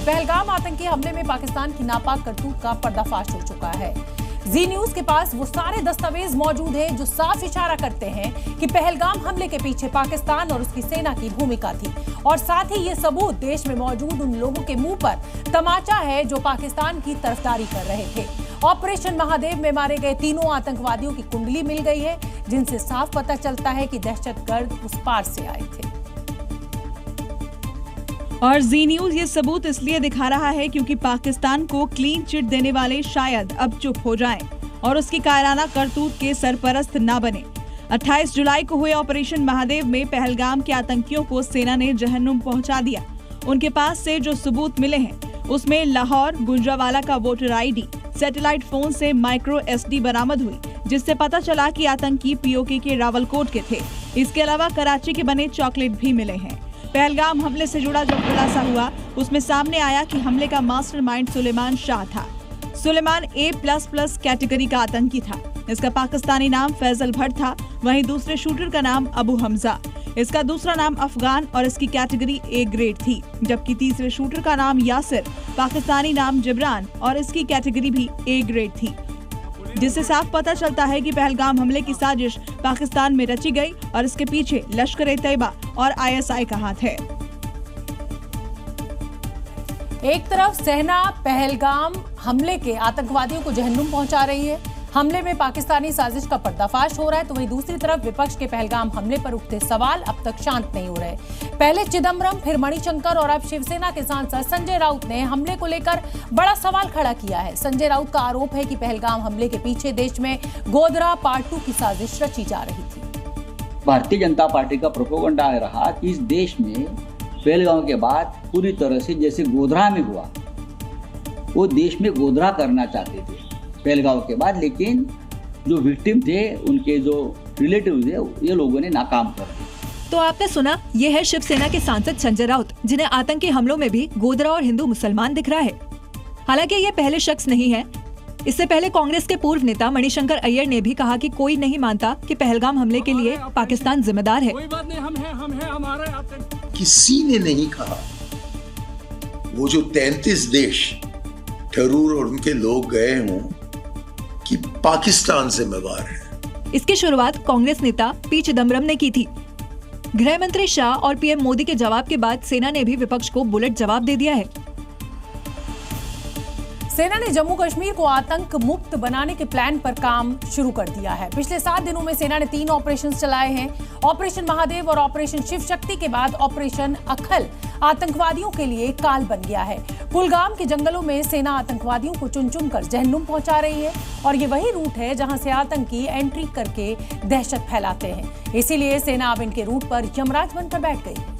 पहलगाम आतंकी हमले में पाकिस्तान की नापाक करतूत का पर्दाफाश हो चुका है। जी न्यूज के पास वो सारे दस्तावेज मौजूद हैं जो साफ इशारा करते हैं कि पहलगाम हमले के पीछे पाकिस्तान और उसकी सेना की भूमिका थी, और साथ ही ये सबूत देश में मौजूद उन लोगों के मुंह पर तमाचा है जो पाकिस्तान की तरफदारी कर रहे थे। ऑपरेशन महादेव में मारे गए तीनों आतंकवादियों की कुंडली मिल गई है, जिनसे साफ पता चलता है कि दहशतगर्द उस पार से आए थे। और जी न्यूज ये सबूत इसलिए दिखा रहा है क्योंकि पाकिस्तान को क्लीन चिट देने वाले शायद अब चुप हो जाएं और उसकी कायराना करतूत के सरपरस्त ना बने। 28 जुलाई को हुए ऑपरेशन महादेव में पहलगाम के आतंकियों को सेना ने जहन्नुम पहुंचा दिया। उनके पास से जो सबूत मिले हैं उसमें लाहौर गुंजरावाला का वोटर आईडी, सैटेलाइट फोन से माइक्रो SD बरामद हुई, जिससे पता चला कि आतंकी POK के रावलकोट के थे। इसके अलावा कराची के बने चॉकलेट भी मिले हैं। पहलगाम हमले से जुड़ा जो खुलासा हुआ उसमें सामने आया कि हमले का मास्टरमाइंड सुलेमान शाह था। सुलेमान A++ कैटेगरी का आतंकी था। इसका पाकिस्तानी नाम फैजल भट्ट था, वहीं दूसरे शूटर का नाम अबू हमजा। इसका दूसरा नाम अफगान और इसकी कैटेगरी A ग्रेड थी, जबकि तीसरे शूटर का नाम यासिर, पाकिस्तानी नाम जिब्रान और इसकी कैटेगरी भी A ग्रेड थी, जिससे साफ पता चलता है कि पहलगाम हमले की साजिश पाकिस्तान में रची गई और इसके पीछे लश्कर-ए-तैयबा और ISI का हाथ है। एक तरफ सेना पहलगाम हमले के आतंकवादियों को जहन्नुम पहुंचा रही है, हमले में पाकिस्तानी साजिश का पर्दाफाश हो रहा है, तो वहीं दूसरी तरफ विपक्ष के पहलगाम हमले पर उठते सवाल अब तक शांत नहीं हो रहे। पहले चिदम्बरम, फिर मणिशंकर और अब शिवसेना के सांसद संजय राउत ने हमले को लेकर बड़ा सवाल खड़ा किया है। संजय राउत का आरोप है कि पहलगाम हमले के पीछे देश में गोधरा पार्ट 2 की साजिश रची जा रही थी। भारतीय जनता पार्टी का प्रोपेगेंडा रहा कि इस देश में पहलगाम के बाद पूरी तरह से जैसे गोधरा में हुआ, वो देश में गोधरा करना चाहते थे पहलगाम के बाद, लेकिन जो विक्टिम थे, उनके जो रिलेटिव थे, ये लोगों ने नाकाम कर दिया। तो आपने सुना, ये है शिवसेना के सांसद संजय राउत, जिन्हें आतंकी हमलों में भी गोधरा और हिंदू मुसलमान दिख रहा है। हालांकि ये पहले शख्स नहीं है। इससे पहले कांग्रेस के पूर्व नेता मणिशंकर अय्यर ने भी कहा कि कोई नहीं मानता कि पहलगाम हमले के लिए पाकिस्तान जिम्मेदार है। कोई बात नहीं, हम है हमारे। किसी ने नहीं कहा वो जो 33 देश ठरूर और उनके लोग गए हों कि पाकिस्तान जिम्मेदार है। इसकी शुरुआत कांग्रेस नेता P चिदम्बरम ने की थी। गृह मंत्री शाह और PM मोदी के जवाब के बाद सेना ने भी विपक्ष को बुलेट जवाब दे दिया है। सेना ने जम्मू कश्मीर को आतंक मुक्त बनाने के प्लान पर काम शुरू कर दिया है। पिछले 7 दिनों में सेना ने 3 ऑपरेशन चलाए हैं। ऑपरेशन महादेव और ऑपरेशन शिव शक्ति के बाद ऑपरेशन अखल आतंकवादियों के लिए काल बन गया है। कुलगाम के जंगलों में सेना आतंकवादियों को चुन चुन कर जहन्नुम पहुंचा रही है, और ये वही रूट है जहां से आतंकी एंट्री करके दहशत फैलाते हैं। इसीलिए सेना अब इनके रूट पर यमराज बनकर बैठ गई है।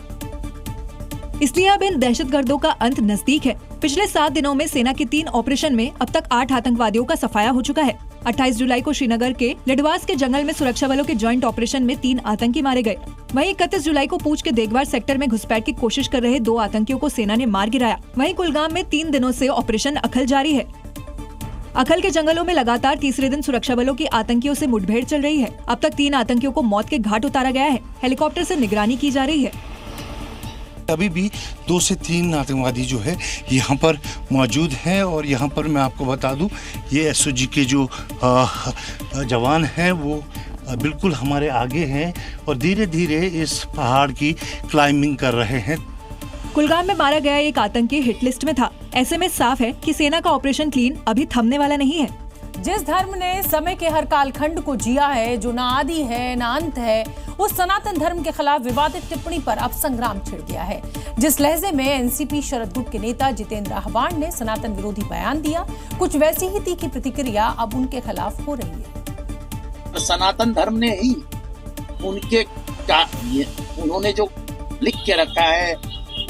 इसलिए अब इन दहशतगर्दों का अंत नजदीक है। पिछले 7 दिनों में सेना के 3 ऑपरेशन में अब तक 8 आतंकवादियों का सफाया हो चुका है। 28 जुलाई को श्रीनगर के लिडवास के जंगल में सुरक्षा बलों के जॉइंट ऑपरेशन में 3 आतंकी मारे गए। वहीं 31 जुलाई को पूंछ के देगवार सेक्टर में घुसपैठ की कोशिश कर रहे 2 आतंकियों को सेना ने मार गिराया। वहीं कुलगाम में 3 दिनों से ऑपरेशन अखल जारी है। अखल के जंगलों में लगातार तीसरे दिन सुरक्षा बलों की आतंकियों से मुठभेड़ चल रही है। अब तक 3 आतंकियों को मौत के घाट उतारा गया है। हेलीकॉप्टर से निगरानी की जा रही है। अभी भी 2 से 3 आतंकवादी जो है यहाँ पर मौजूद हैं, और यहाँ पर मैं आपको बता दूँ, ये SOG के जो जवान हैं वो बिल्कुल हमारे आगे हैं और धीरे धीरे इस पहाड़ की क्लाइंबिंग कर रहे हैं। कुलगाम में मारा गया एक आतंकी हिट लिस्ट में था। ऐसे में साफ है कि सेना का ऑपरेशन क्लीन अभी थमने वाला नहीं है। जिस धर्म ने समय के हर कालखंड को जिया है, जो ना आदि है ना अंत है, उस सनातन धर्म के खिलाफ विवादित टिप्पणी पर अब संग्राम छिड़ गया है। जिस लहजे में NCP शरद गुट के नेता जितेंद्र आह्वान ने सनातन विरोधी बयान दिया, कुछ वैसी ही तीखी प्रतिक्रिया अब उनके खिलाफ हो रही है। सनातन धर्म ने ही उन्होंने जो लिख के रखा है,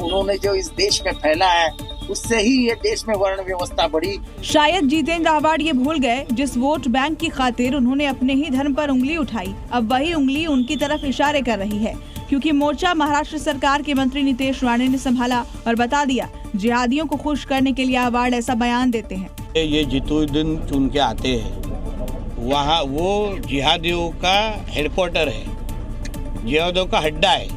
उन्होंने जो इस देश में फैला है, उससे ही ये देश में वर्ण व्यवस्था बढ़ी। शायद जितेंद्र आह्वान ये भूल गए, जिस वोट बैंक की खातिर उन्होंने अपने ही धर्म पर उंगली उठाई, अब वही उंगली उनकी तरफ इशारे कर रही है। क्योंकि मोर्चा महाराष्ट्र सरकार के मंत्री नितेश राणे ने संभाला और बता दिया, जिहादियों को खुश करने के लिए आह्वान ऐसा बयान देते हैं। ये जितुद्दीन चुन के आते हैं, वहाँ वो जिहादियों का हेडक्वार्टर है, जिहादियों का अड्डा है।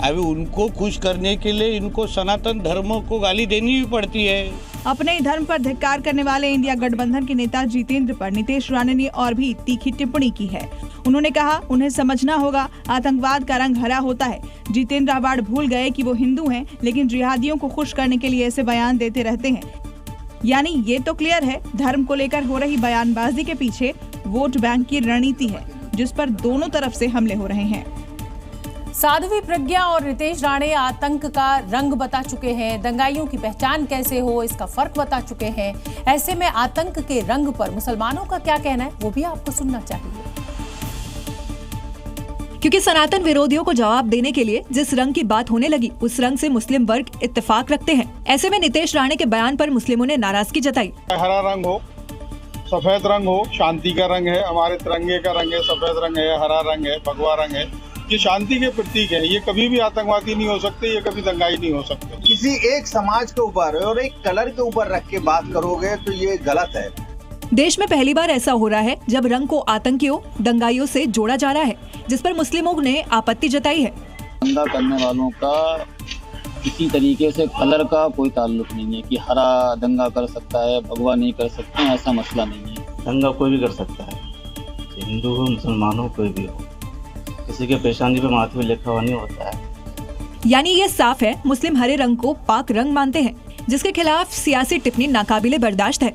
अभी उनको खुश करने के लिए इनको सनातन धर्म को गाली देनी भी पड़ती है। अपने ही धर्म पर धिक्कार करने वाले इंडिया गठबंधन के नेता जितेंद्र पर नीतीश राणे ने और भी तीखी टिप्पणी की है। उन्होंने कहा, उन्हें समझना होगा आतंकवाद का रंग हरा होता है। जितेंद्र आबाड़ भूल गए कि वो हिंदू हैं, लेकिन जिहादियों को खुश करने के लिए ऐसे बयान देते रहते हैं। यानी ये तो क्लियर है, धर्म को लेकर हो रही बयानबाजी के पीछे वोट बैंक की रणनीति है, जिस पर दोनों तरफ से हमले हो रहे हैं। साध्वी प्रज्ञा और नीतीश राणे आतंक का रंग बता चुके हैं, दंगाइयों की पहचान कैसे हो इसका फर्क बता चुके हैं। ऐसे में आतंक के रंग पर मुसलमानों का क्या कहना है वो भी आपको सुनना चाहिए, क्योंकि सनातन विरोधियों को जवाब देने के लिए जिस रंग की बात होने लगी उस रंग से मुस्लिम वर्ग इत्तेफाक रखते हैं। ऐसे में नीतीश राणे के बयान पर मुस्लिमों ने नाराजगी जताई। हरा रंग हो, सफेद रंग हो, शांति का रंग है, हमारे तिरंगे का रंग है, सफेद रंग है, हरा रंग है, भगवा रंग है, ये शांति के प्रतीक है। ये कभी भी आतंकवादी नहीं हो सकते, ये कभी दंगाई नहीं हो सकते। किसी एक समाज के ऊपर और एक कलर के ऊपर रख के बात करोगे तो ये गलत है। देश में पहली बार ऐसा हो रहा है जब रंग को आतंकियों, दंगाइयों से जोड़ा जा रहा है, जिस पर मुस्लिमों ने आपत्ति जताई है। दंगा करने वालों का किसी तरीके से कलर का कोई ताल्लुक नहीं है कि हरा दंगा कर सकता है, भगवा नहीं कर सकते हैं, ऐसा मसला नहीं है। दंगा कोई भी कर सकता है, हिंदू हो, मुसलमान हो, कोई भी हो, किसी के पेशानी पे माथे पे लिखा हुआ नहीं होता है। यानी ये साफ है, मुस्लिम हरे रंग को पाक रंग मानते हैं, जिसके खिलाफ सियासी टिप्पणी नाकाबिले बर्दाश्त है।